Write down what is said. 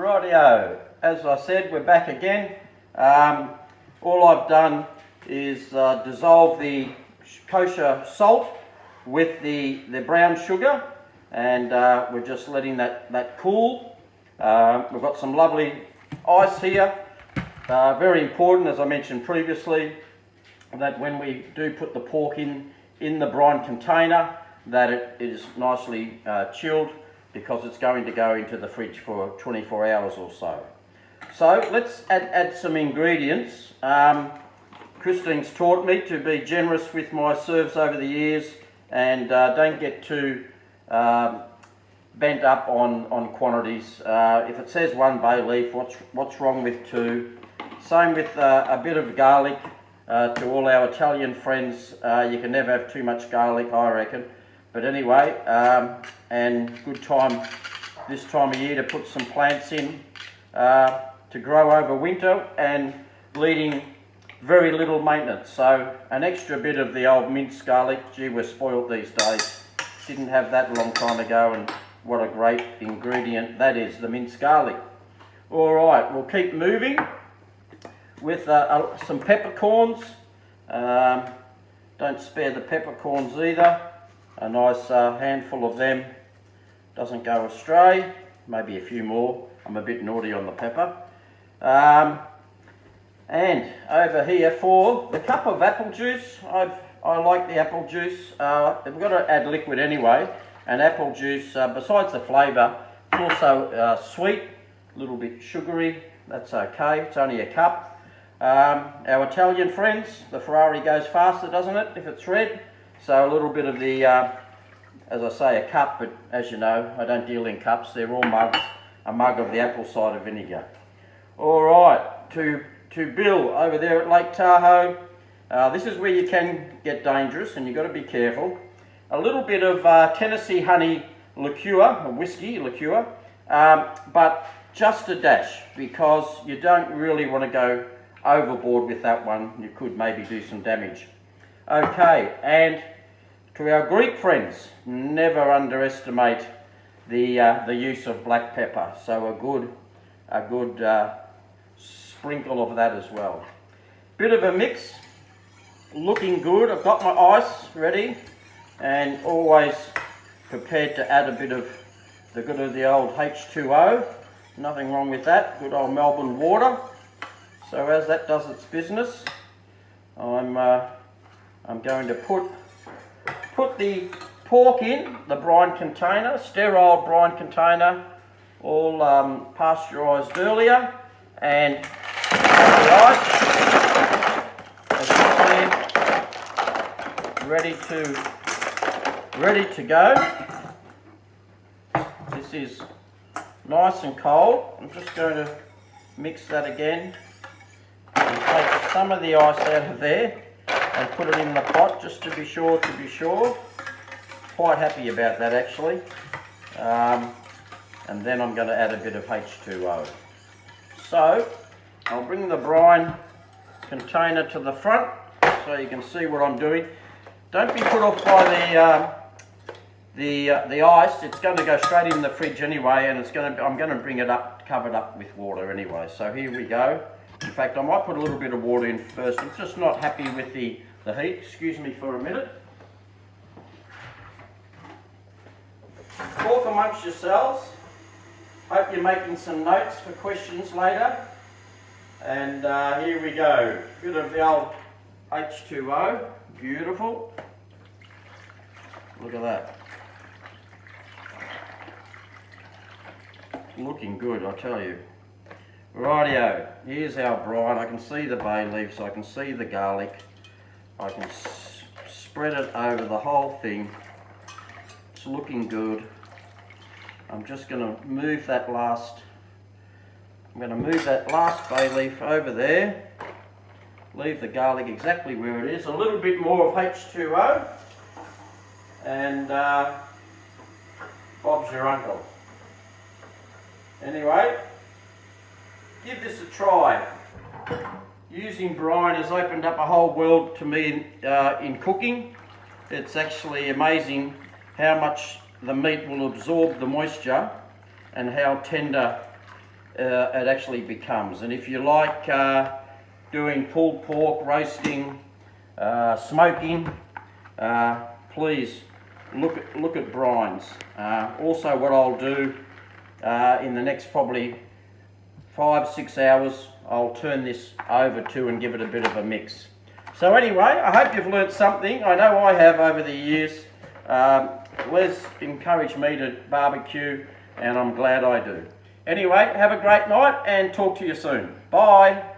Rightio, as I said, we're back again. All I've done is dissolve the kosher salt with the brown sugar, and we're just letting that cool. We've got some lovely ice here. Very important, as I mentioned previously, that when we do put the pork in the brine container, that it is nicely chilled, because it's going to go into the fridge for 24 hours or so. So let's add some ingredients. Christine's taught me to be generous with my serves over the years, and don't get too bent up on quantities. If it says 1 bay leaf, what's wrong with 2? Same with a bit of garlic. To all our Italian friends, you can never have too much garlic, I reckon. But anyway, and good time this time of year to put some plants in to grow over winter, and leading very little maintenance. So an extra bit of the old minced garlic. Gee, we're spoiled these days. Didn't have that a long time ago, and what a great ingredient that is, the minced garlic. All right, we'll keep moving with some peppercorns. Don't spare the peppercorns either. A nice handful of them doesn't go astray. Maybe a few more. I'm a bit naughty on the pepper. And over here for the cup of apple juice. I like the apple juice. We've got to add liquid anyway. And apple juice, besides the flavour, it's also sweet, a little bit sugary. That's okay. It's only a cup. Our Italian friends, the Ferrari goes faster, doesn't it, if it's red? So a little bit of the, as I say, a cup, but as you know, I don't deal in cups. They're all mugs. A mug of the apple cider vinegar. All right, to Bill over there at Lake Tahoe. This is where you can get dangerous, and you've got to be careful. A little bit of Tennessee honey liqueur, a whiskey liqueur, but just a dash, because you don't really want to go overboard with that one. You could maybe do some damage. Okay, and to our Greek friends, never underestimate the use of black pepper. So a good sprinkle of that as well. Bit of a mix, looking good. I've got my ice ready, and always prepared to add a bit of the old H2O. Nothing wrong with that. Good old Melbourne water. So as that does its business, I'm going to put the pork in the brine container, sterile brine container, all pasteurised earlier, and the ice, as you see, ready to go. This is nice and cold. I'm just going to mix that again and take some of the ice out of there and put it in the pot, just to be sure. Quite happy about that, actually. And then I'm going to add a bit of H2O. So I'll bring the brine container to the front so you can see what I'm doing. Don't be put off by the ice. It's going to go straight in the fridge anyway, and I'm going to bring it up covered up with water anyway. So here we go. In fact, I might put a little bit of water in first. I'm just not happy with the heat. Excuse me for a minute. Talk amongst yourselves. Hope you're making some notes for questions later. And here we go. Bit of the old H2O. Beautiful. Look at that. Looking good, I tell you. Rightio, here's our brine. I can see the bay leaves, I can see the garlic. I can spread it over the whole thing. It's looking good. I'm just going to move that last bay leaf over there. Leave the garlic exactly where it is. A little bit more of H2O. And Bob's your uncle. Anyway, give this a try. Using brine has opened up a whole world to me in cooking. It's actually amazing how much the meat will absorb the moisture and how tender it actually becomes. And if you like doing pulled pork, roasting, smoking, please look at brines. Also, what I'll do in the next probably 5-6 hours, I'll turn this over to and give it a bit of a mix. So anyway, I hope you've learnt something. I know I have over the years. Les encouraged me to barbecue, and I'm glad I do. Anyway, have a great night and talk to you soon. Bye.